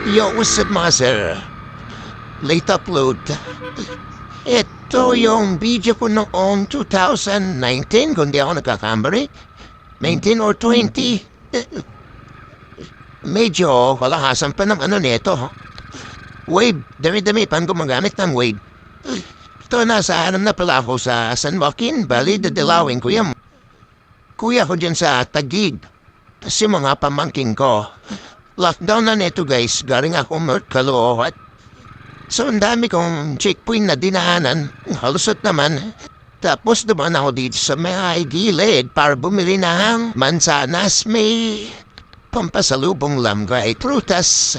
Yo, what's up mga sir? Late upload. Ito yung video ko noong 2019, kung di ako nagkakamali. 19 or 20. Medyo kalahasan pa ng ano nito. Wave, dami-dami pang gumagamit ng wave. Ito, nasa hanam na pala ako sa San Joaquin, bali dadalawin ko yan. Kuya ko dyan sa Taguig. Tapos yung mga pamangking ko. Lockdown na neto guys, galing ako Caloocan. So ang dami kong checkpoint na dinaanan, halusot naman. Tapos dumaan ako dito sa may gilid para bumili ng mansanas, may pampasalubong lamgay, prutas.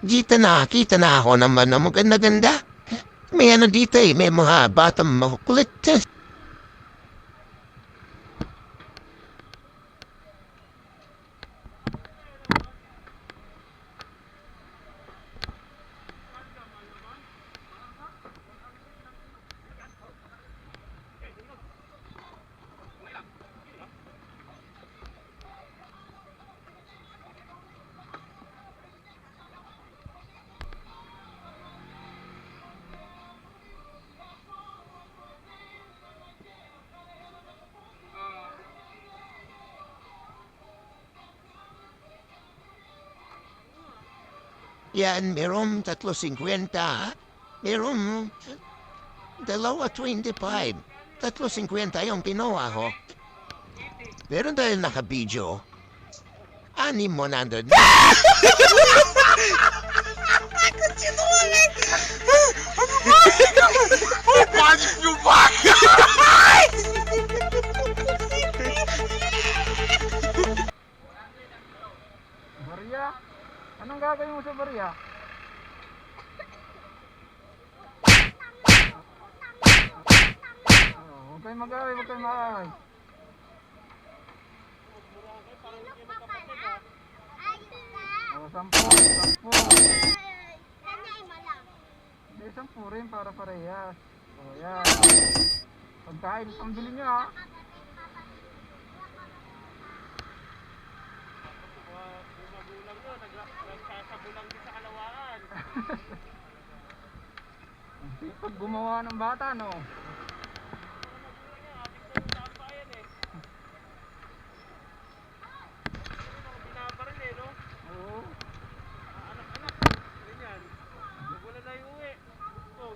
Dito nakakita na ako naman ng maganda-ganda. May ano dito may mga batang makukulit. Yan, merong 3.50. Merong 2.25. 3.50 yung pinawa ko. Pero dahil naka-video, 600. Sinungaling! Panis nyo ba? Maria? Anong gagawin mo sa Maria? Huwag kayong mag-away, huwag kayong mag-away. Sampo. Hindi, 10 rin para parehas. Yan. Pagkain, pambili nyo ha. Magulang ko, nagsasabulang din sa kalawaan. Pag gumawa ng bata, no? Binabaril eh, no? Oo. Anak-anak, ganyan. Wala na yung uwi. Oh.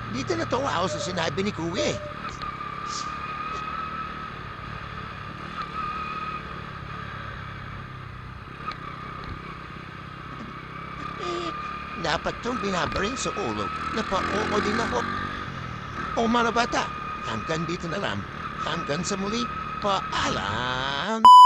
Dito natuwa ako sa sinabi ni Kuya. Dapat itong binabaril sa ulo. Napauo din ako. O mga bata, hanggang dito na lang. Hanggang sa muli, paalam!